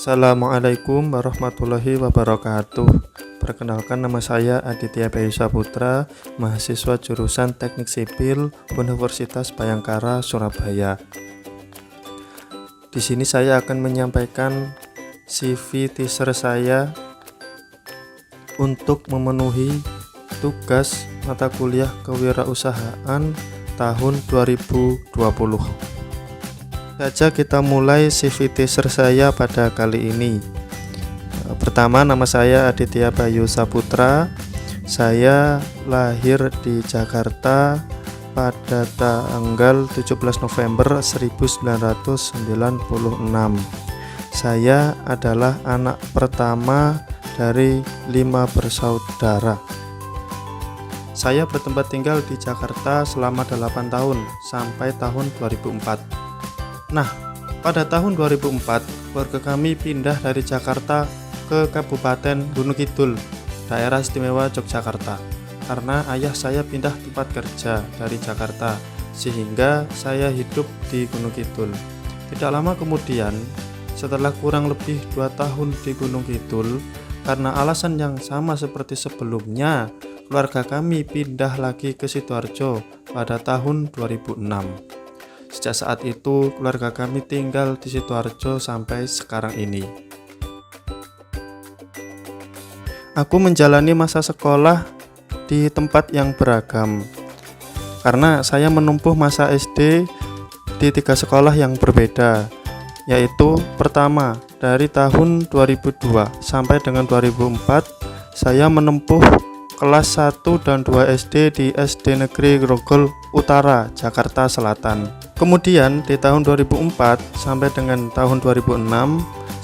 Assalamualaikum warahmatullahi wabarakatuh. Perkenalkan, nama saya Aditya Bayu Saputra, mahasiswa jurusan Teknik Sipil Universitas Bhayangkara, Surabaya. Di sini saya akan menyampaikan CV teaser saya untuk memenuhi tugas mata kuliah kewirausahaan tahun 2020. Saja kita mulai CV teaser saya pada kali ini. Pertama, nama saya Aditya Bayu Saputra. Saya lahir di Jakarta pada tanggal 17 November 1996. Saya adalah anak pertama dari 5 bersaudara. Saya bertempat tinggal di Jakarta selama 8 tahun sampai tahun 2004. Nah, pada tahun 2004, keluarga kami pindah dari Jakarta ke Kabupaten Gunung Kidul, daerah istimewa Yogyakarta, karena ayah saya pindah tempat kerja dari Jakarta, sehingga saya hidup di Gunung Kidul. Tidak lama kemudian, setelah kurang lebih 2 tahun di Gunung Kidul, karena alasan yang sama seperti sebelumnya, keluarga kami pindah lagi ke Sidoarjo pada tahun 2006. Sejak saat itu, keluarga kami tinggal di Sidoarjo sampai sekarang ini. Aku menjalani masa sekolah di tempat yang beragam, karena saya menempuh masa SD di 3 sekolah yang berbeda, yaitu pertama, dari tahun 2002 sampai dengan 2004, saya menempuh kelas 1 dan 2 SD di SD Negeri Grogol Utara, Jakarta Selatan. Kemudian di tahun 2004 sampai dengan tahun 2006,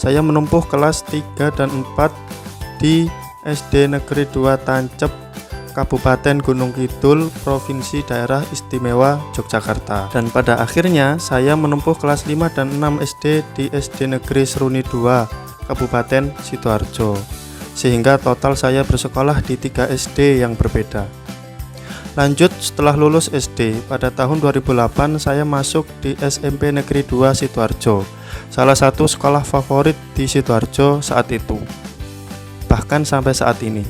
saya menempuh kelas 3 dan 4 di SD Negeri 2 Tancep, Kabupaten Gunung Kidul, Provinsi Daerah Istimewa Yogyakarta. Dan pada akhirnya saya menempuh kelas 5 dan 6 SD di SD Negeri Seruni 2, Kabupaten Sidoarjo. Sehingga total saya bersekolah di 3 SD yang berbeda. Lanjut, setelah lulus SD, pada tahun 2008 saya masuk di SMP Negeri 2 Sidoarjo, salah satu sekolah favorit di Sidoarjo saat itu, bahkan sampai saat ini.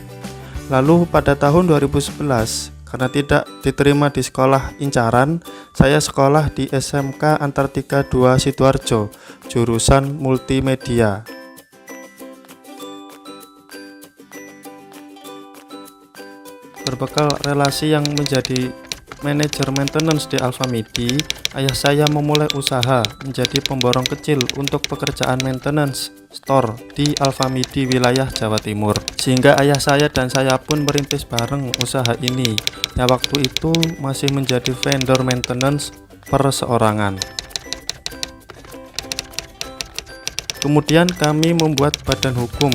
Lalu pada tahun 2011, karena tidak diterima di sekolah incaran, saya sekolah di SMK Antartika 2 Sidoarjo, jurusan multimedia. Berbekal relasi yang menjadi manajer maintenance di Alfamidi, ayah saya memulai usaha menjadi pemborong kecil untuk pekerjaan maintenance store di Alfamidi wilayah Jawa Timur. Sehingga ayah saya dan saya pun merintis bareng usaha ini, yang waktu itu masih menjadi vendor maintenance perseorangan. Kemudian kami membuat badan hukum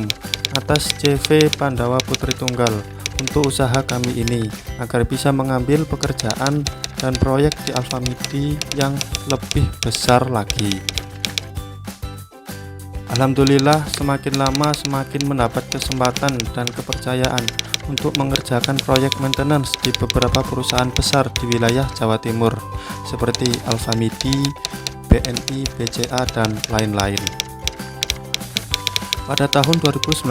atas CV Pandawa Putri Tunggal untuk usaha kami ini, agar bisa mengambil pekerjaan dan proyek di Alfamidi yang lebih besar lagi. Alhamdulillah, semakin lama semakin mendapat kesempatan dan kepercayaan untuk mengerjakan proyek maintenance di beberapa perusahaan besar di wilayah Jawa Timur seperti Alfamidi, BNI, BCA, dan lain-lain. Pada tahun 2019,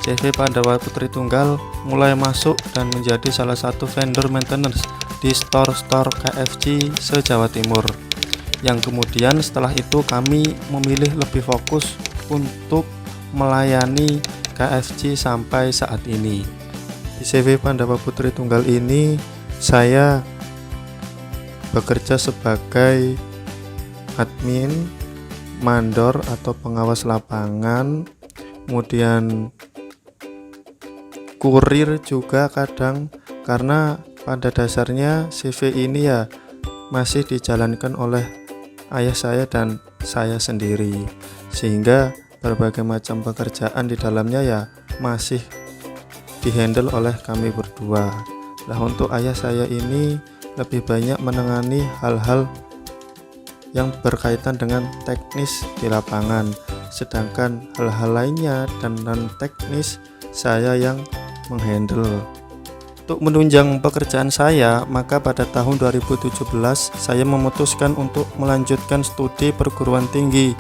CV Pandawa Putri Tunggal mulai masuk dan menjadi salah satu vendor maintenance di store-store KFC se-Jawa Timur, yang kemudian setelah itu kami memilih lebih fokus untuk melayani KFC sampai saat ini. Di CV Pandawa Putri Tunggal ini saya bekerja sebagai admin, mandor atau pengawas lapangan, kemudian kurir juga kadang, karena pada dasarnya CV ini ya masih dijalankan oleh ayah saya dan saya sendiri, sehingga berbagai macam pekerjaan di dalamnya ya masih dihandle oleh kami berdua. Nah, untuk ayah saya ini lebih banyak menangani hal-hal yang berkaitan dengan teknis di lapangan, sedangkan hal-hal lainnya dan non-teknis saya yang menghandle. Untuk menunjang pekerjaan saya, maka pada tahun 2017 saya memutuskan untuk melanjutkan studi perguruan tinggi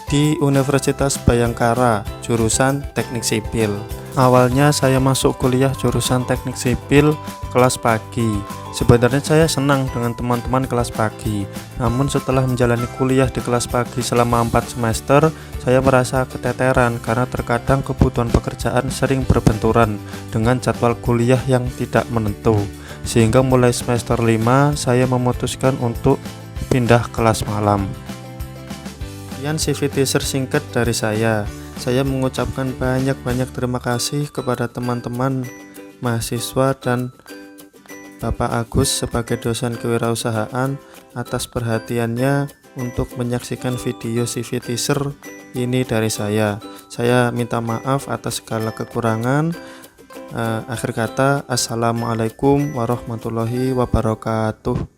di Universitas Bhayangkara, jurusan Teknik Sipil. Awalnya saya masuk kuliah jurusan Teknik Sipil kelas pagi. Sebenarnya saya senang dengan teman-teman kelas pagi. Namun setelah menjalani kuliah di kelas pagi selama 4 semester, saya merasa keteteran karena terkadang kebutuhan pekerjaan sering berbenturan dengan jadwal kuliah yang tidak menentu. Sehingga mulai semester 5 saya memutuskan untuk pindah kelas malam. Sekian CV teaser singkat dari saya. Saya mengucapkan banyak-banyak terima kasih kepada teman-teman mahasiswa dan Bapak Agus sebagai dosen kewirausahaan atas perhatiannya untuk menyaksikan video CV teaser ini dari saya. Saya minta maaf atas segala kekurangan. Akhir kata, assalamualaikum warahmatullahi wabarakatuh.